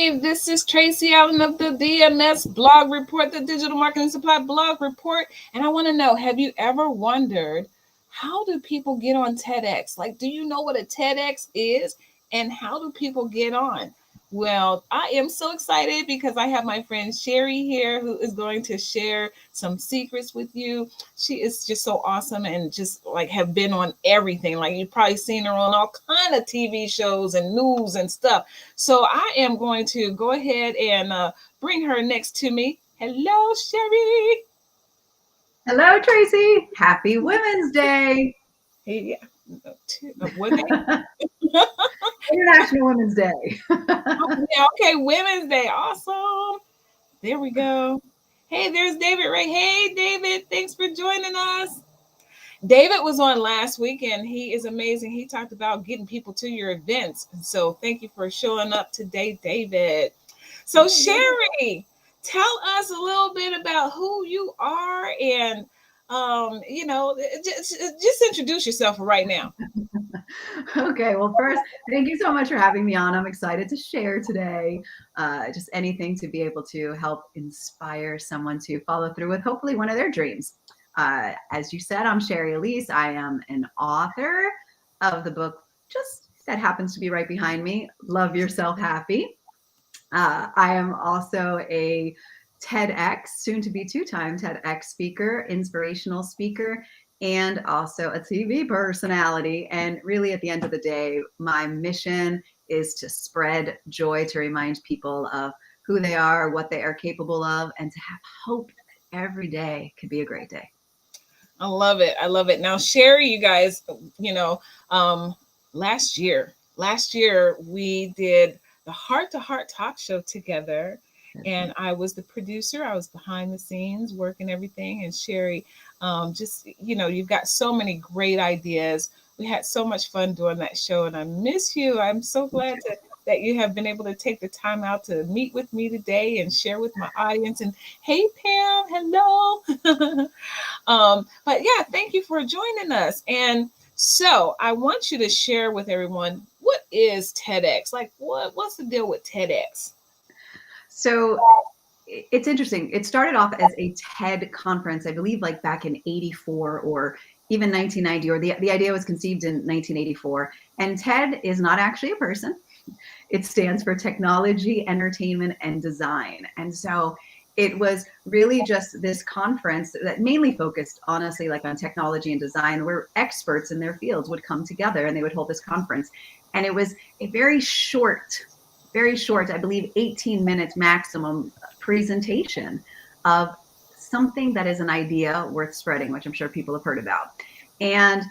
Hey, this is Tracy Allen of the DMS Blog Report, the Digital Marketing Supply Blog Report. And I want to know, have you ever wondered, how do people get on TEDx? Like, do you know what a TEDx is? And how do people get on? Well, I am so excited because I have my friend Shari here who is going to share some secrets with you. She is just so awesome and just like have been on everything. Like you've probably seen her on all kind of TV shows and news and stuff. So I am going to go ahead and bring her next to me. Hello, Shari. Hello, Tracy. Happy Women's Day. Hey, women. International Women's Day. Okay, Women's Day. Awesome. There we go. Hey, there's David Ray. Hey, David. Thanks for joining us. David was on last week and he is amazing. He talked about getting people to your events. And so thank you for showing up today, David. So Shari, tell us a little bit about who you are and just introduce yourself right now. Okay, well, first, thank you so much for having me on. I'm excited to share today. Just anything to be able to help inspire someone to follow through with hopefully one of their dreams. As you said, I'm Shari Alyse. I am an author of the book just that happens to be right behind me, Love Yourself Happy. I am also a TEDx, soon to be two-time TEDx speaker, inspirational speaker, and also a TV personality. And really at the end of the day, my mission is to spread joy, to remind people of who they are, what they are capable of, and to have hope that every day could be a great day. I love it. I love it. Now, Shari, you guys, last year we did the Heart to Heart talk show together. And I was the producer. I was behind the scenes working everything. And Shari, you've got so many great ideas. We had so much fun doing that show and I miss you. I'm so glad that you have been able to take the time out to meet with me today and share with my audience. And hey, Pam, hello. But yeah, thank you for joining us. And so I want you to share with everyone, what is TEDx? Like what's the deal with TEDx? So it's interesting. It started off as a TED conference, I believe like back in 84 or even 1990, or the idea was conceived in 1984. And TED is not actually a person. It stands for Technology, Entertainment, and Design. And so it was really just this conference that mainly focused, honestly, like on technology and design, where experts in their fields would come together and they would hold this conference. And it was a very short, I believe 18 minutes maximum presentation of something that is an idea worth spreading, which I'm sure people have heard about. And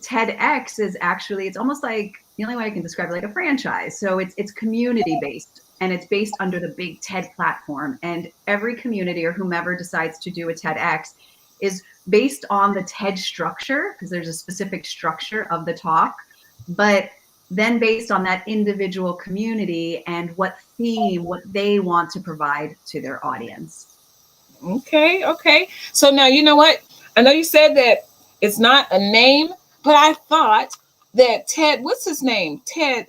TEDx is actually, it's almost like, the only way I can describe it, like a franchise. So it's community based and it's based under the big TED platform. And every community or whomever decides to do a TEDx is based on the TED structure, because there's a specific structure of the talk, but then based on that individual community and what theme, what they want to provide to their audience. Okay. So now, you know what? I know you said that it's not a name, but I thought that Ted, what's his name? Ted,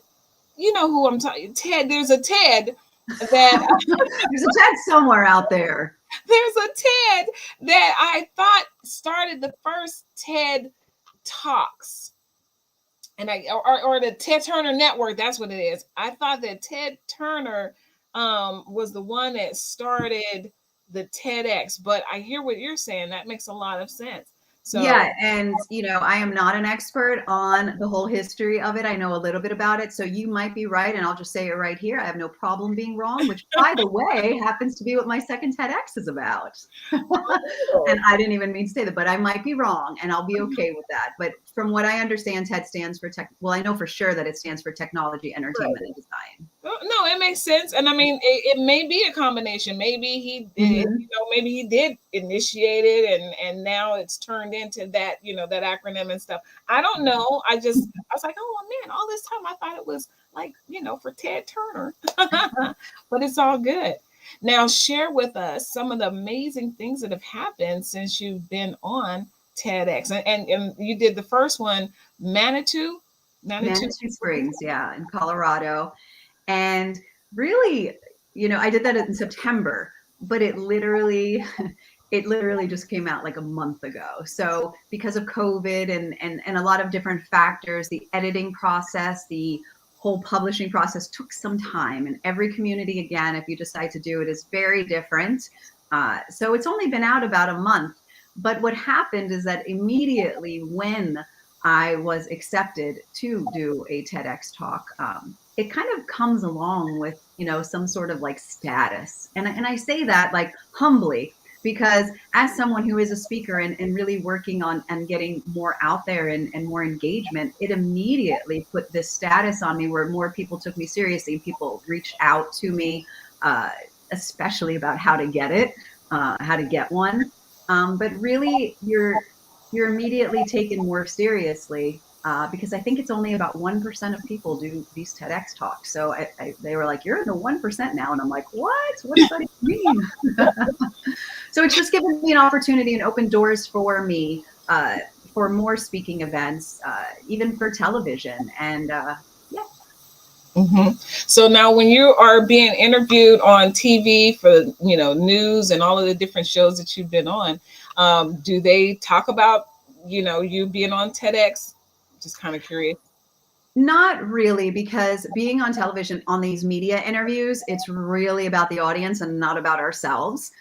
you know who I'm talking, Ted, there's a Ted that there's a TED somewhere out there. There's a TED that I thought started the first TED Talks. And or the Ted Turner Network, that's what it is. I thought that Ted Turner was the one that started the TEDx, but I hear what you're saying. That makes a lot of sense. So yeah, and I am not an expert on the whole history of it. I know a little bit about it, so you might be right, and I'll just say it right here. I have no problem being wrong, which, by the way, happens to be what my second TEDx is about. And I didn't even mean to say that, but I might be wrong, and I'll be okay with that. But from what I understand, TED stands for I know for sure that it stands for Technology, Entertainment, and Design. No, it makes sense, and I mean, it may be a combination. Maybe he did, maybe he did initiate it, and now it's turned into that, that acronym and stuff. I don't know. I was like, oh man, all this time I thought it was like, for Ted Turner, but it's all good. Now, share with us some of the amazing things that have happened since you've been on TEDx, and you did the first one, Manitou Springs, yeah, in Colorado. And Really, I did that in September, but it literally just came out like a month ago. So because of COVID and a lot of different factors, the editing process, the whole publishing process took some time. And every community, again, if you decide to do it, is very different. So it's only been out about a month. But what happened is that immediately when I was accepted to do a TEDx talk, it kind of comes along with, some sort of like status. And I say that like humbly, because as someone who is a speaker and really working on and getting more out there and more engagement, it immediately put this status on me where more people took me seriously. People reached out to me, especially about how to get it, how to get one. But really, you're immediately taken more seriously, because I think it's only about 1% of people do these TEDx talks. So they were like, "You're in the 1% now," and I'm like, "What? What does that even mean?" So it's just given me an opportunity and opened doors for me, for more speaking events, even for television, and yeah. Mm-hmm. So now when you are being interviewed on TV for, news and all of the different shows that you've been on, do they talk about, you being on TEDx? Just kind of curious. Not really, because being on television on these media interviews, it's really about the audience and not about ourselves.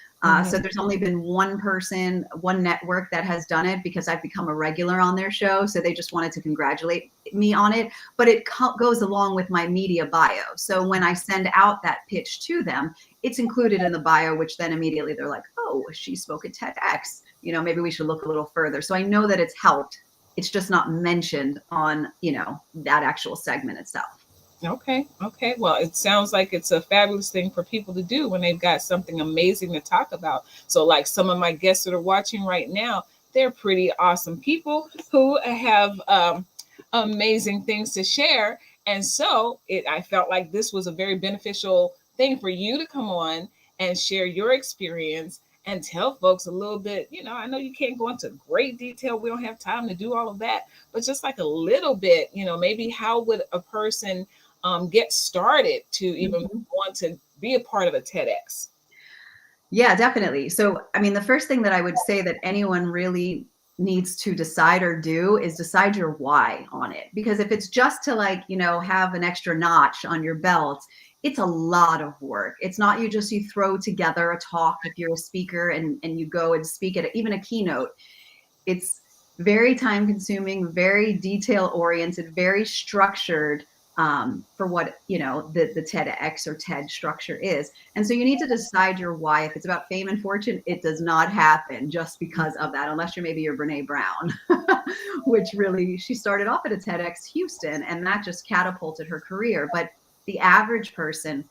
So there's only been one person, one network that has done it, because I've become a regular on their show. So they just wanted to congratulate me on it. But it goes along with my media bio. So when I send out that pitch to them, it's included in the bio, which then immediately they're like, "Oh, she spoke at TEDx. Maybe we should look a little further." So I know that it's helped. It's just not mentioned on, that actual segment itself. Okay. Okay. Well, it sounds like it's a fabulous thing for people to do when they've got something amazing to talk about. So, like some of my guests that are watching right now, they're pretty awesome people who have amazing things to share. And so, I felt like this was a very beneficial thing for you to come on and share your experience and tell folks a little bit. I know you can't go into great detail. We don't have time to do all of that, but just like a little bit, maybe how would a person get started to even want to be a part of a TEDx? Yeah, definitely. So, I mean, the first thing that I would say that anyone really needs to decide or do is decide your why on it. Because if it's just to have an extra notch on your belt, it's a lot of work. It's not you throw together a talk if you're a speaker and you go and speak at even a keynote. It's very time consuming, very detail oriented, very structured, for what the TEDx or TED structure is. And so you need to decide your why. If it's about fame and fortune, it does not happen just because of that, unless you're Brene Brown, which really, she started off at a TEDx Houston, and that just catapulted her career. But the average person,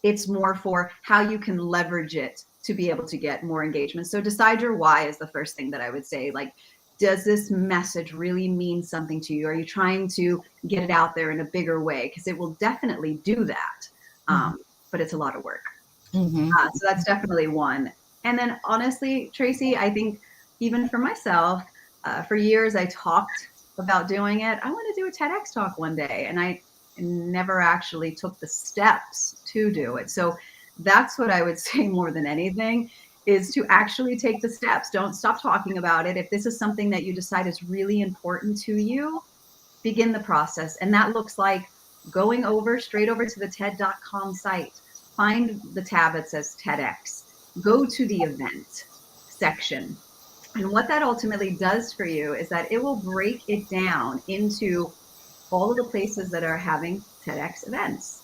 it's more for how you can leverage it to be able to get more engagement. So decide your why is the first thing that I would say. Like, does this message really mean something to you? Are you trying to get it out there in a bigger way? Because it will definitely do that. But it's a lot of work. So that's definitely one. And then honestly, Tracy, I think even for myself, for years I talked about doing it. I want to do a TEDx talk one day, and I never actually took the steps to do it. So that's what I would say more than anything, is to actually take the steps. Don't stop talking about it. If this is something that you decide is really important to you, begin the process. And that looks like going straight over to the TED.com site, find the tab that says TEDx, go to the event section. And what that ultimately does for you is that it will break it down into all of the places that are having TEDx events.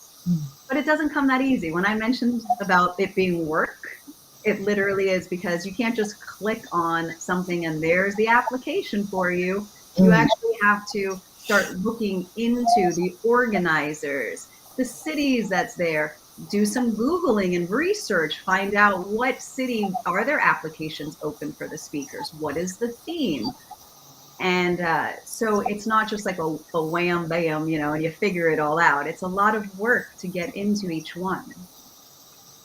But it doesn't come that easy. When I mentioned about it being work, it literally is, because you can't just click on something and there's the application for you. You actually have to start looking into the organizers, the cities that's there, do some Googling and research, find out what city are their applications open for the speakers, what is the theme. And so it's not just like a wham bam, and you figure it all out. It's a lot of work to get into each one.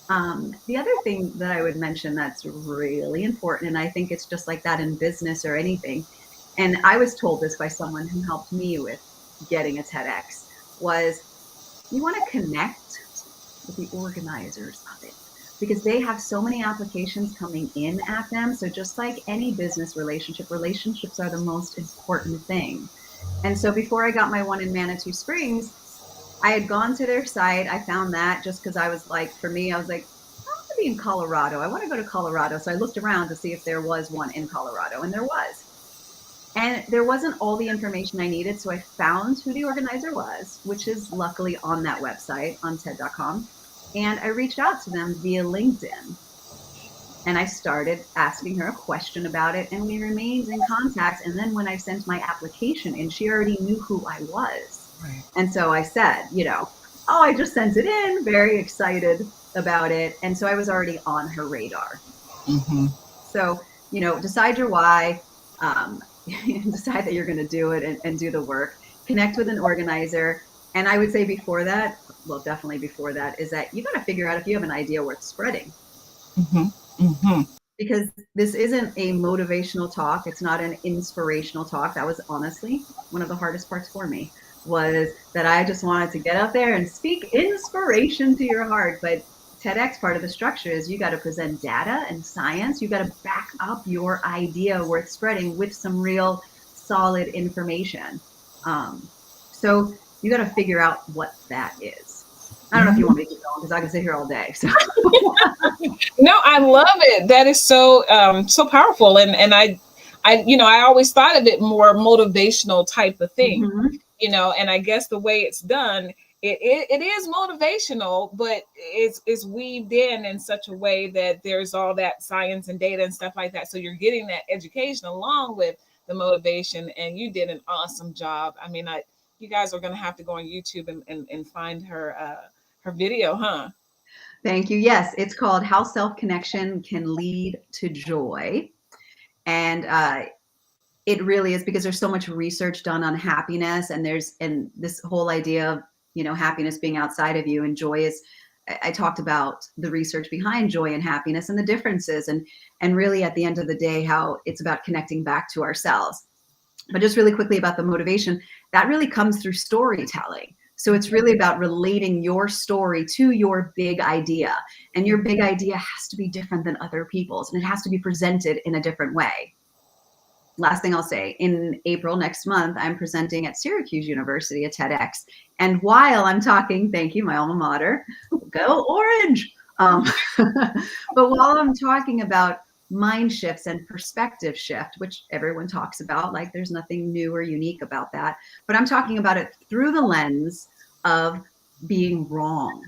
The other thing that I would mention that's really important, and I think it's just like that in business or anything, and I was told this by someone who helped me with getting a TEDx, was You want to connect with the organizers of it because they have so many applications coming in at them. So just like any business relationship, relationships are the most important thing. And so before I got my one in Manitou Springs, I had gone to their site. I found that just because I was like, for me, I was like, I want to be in Colorado. I want to go to Colorado. So I looked around to see if there was one in Colorado, and there was. And there wasn't all the information I needed. So I found who the organizer was, which is luckily on that website on TED.com. And I reached out to them via LinkedIn. And I started asking her a question about it, and we remained in contact. And then when I sent my application in, she already knew who I was. Right. And so I said, oh, I just sent it in, very excited about it. And so I was already on her radar. Mm-hmm. So, decide your why, decide that you're going to do it and do the work, connect with an organizer. And I would say before that, well, definitely before that, is that you got to figure out if you have an idea worth spreading. Mm-hmm. Mm-hmm. Because this isn't a motivational talk. It's not an inspirational talk. That was honestly one of the hardest parts for me, was that I just wanted to get up there and speak inspiration to your heart. But TEDx, part of the structure is you got to present data and science. You got to back up your idea worth spreading with some real solid information. So you got to figure out what that is. I don't know if you want me to keep going because I can sit here all day. So No, I love it. That is so so powerful, and I always thought of it more motivational type of thing, mm-hmm. and I guess the way it's done, it is motivational, but it's weaved in such a way that there's all that science and data and stuff like that. So you're getting that education along with the motivation, and you did an awesome job. I mean, you guys are going to have to go on YouTube and find her video, huh? Thank you. Yes, it's called How Self-Connection Can Lead to Joy. And it really is, because there's so much research done on happiness, and this whole idea of, happiness being outside of you, and joy is, I talked about the research behind joy and happiness and the differences, and really at the end of the day, how it's about connecting back to ourselves. But just really quickly about the motivation, that really comes through storytelling. So it's really about relating your story to your big idea. And your big idea has to be different than other people's, and it has to be presented in a different way. Last thing I'll say, in April next month, I'm presenting at Syracuse University at TEDx. And while I'm talking, thank you, my alma mater, go Orange. But while I'm talking about mind shifts and perspective shift, which everyone talks about, like there's nothing new or unique about that, but I'm talking about it through the lens of being wrong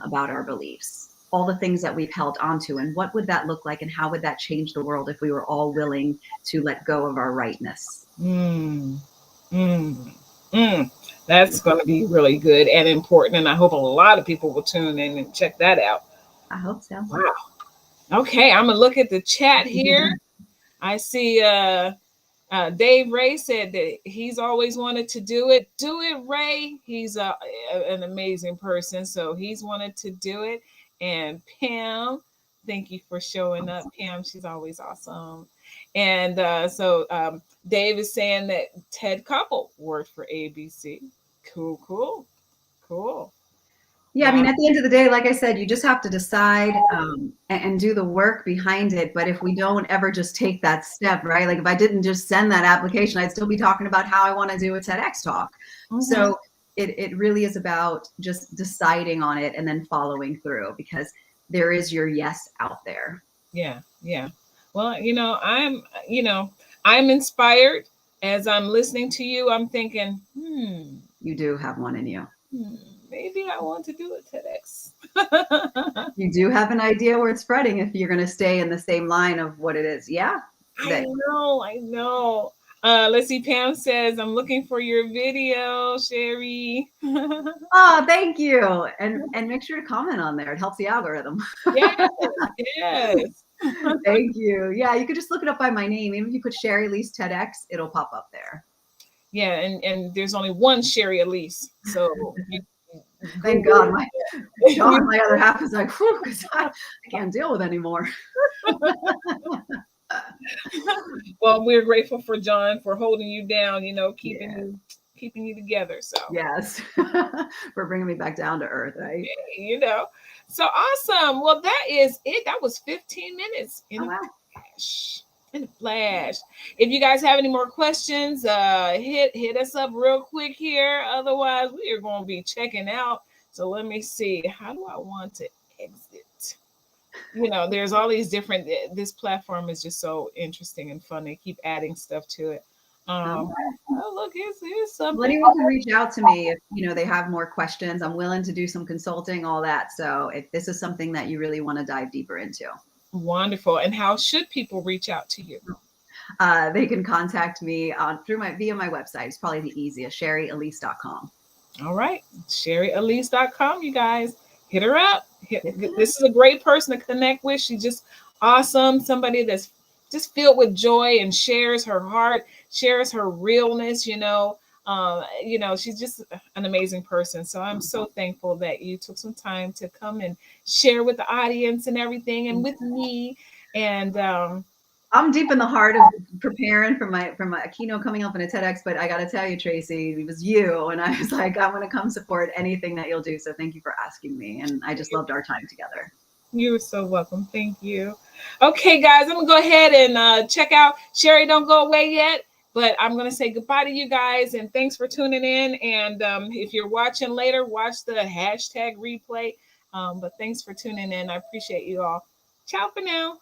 about our beliefs, all the things that we've held onto, and what would that look like, and how would that change the world if we were all willing to let go of our rightness. Mm, mm, mm. That's going to be really good and important, and I hope a lot of people will tune in and check that out. I hope so. Wow. Okay, I'm gonna look at the chat here. I see Dave Ray said that he's always wanted to do it. Do it, Ray. He's an amazing person, so he's wanted to do it. And Pam, thank you for showing up, Pam. She's always awesome. And so Dave is saying that Ted Koppel worked for ABC. Cool, cool, cool. Yeah, I mean, at the end of the day, like I said, you just have to decide and do the work behind it. But if we don't ever just take that step, right? Like if I didn't just send that application, I'd still be talking about how I want to do a TEDx talk. Mm-hmm. So it really is about just deciding on it and then following through, because there is your yes out there. Yeah, yeah. Well, I'm inspired as I'm listening to you. I'm thinking, you do have one in you. Maybe I want to do a TEDx. You do have an idea worth spreading if you're going to stay in the same line of what it is. Yeah. I know. Let's see. Pam says, I'm looking for your video, Shari. Oh, thank you. And make sure to comment on there. It helps the algorithm. Yes. Thank you. Yeah, you could just look it up by my name. Even if you put Shari Alyse TEDx, it'll pop up there. Yeah, and there's only one Shari Alyse. So thank God. My other half is like, whew, because I can't deal with anymore. Well, we're grateful for John for holding you down, keeping keeping you together. So Yes. For bringing me back down to earth, right? you know, so awesome. Well, that is it. That was 15 minutes in Oh, a wow. flash. In a flash. If you guys have any more questions, hit us up real quick here. Otherwise, we are going to be checking out. So let me see. How do I want to exit? There's all these different. This platform is just so interesting and fun. They keep adding stuff to it. Okay. Oh, look, here's Well, something. anyone can reach out to me if they have more questions. I'm willing to do some consulting, all that. So if this is something that you really want to dive deeper into, Wonderful. And how should people reach out to you? they can contact me via my website. It's probably the easiest, ShariAlyse.com. All right. ShariAlyse.com, you guys. Hit her up. This is a great person to connect with. She's just awesome. Somebody that's just filled with joy and shares her heart, shares her realness, she's just an amazing person. So I'm so thankful that you took some time to come and share with the audience and everything and with me. And I'm deep in the heart of preparing for my keynote coming up in a TEDx, but I got to tell you, Tracy, it was you, and I was like, I want to come support anything that you'll do. So thank you for asking me, and I just loved our time together. You're so welcome. Thank you. Okay, guys, I'm gonna go ahead and check out. Shari, don't go away yet, but I'm gonna say goodbye to you guys and thanks for tuning in. And if you're watching later, watch the hashtag replay. But thanks for tuning in. I appreciate you all. Ciao for now.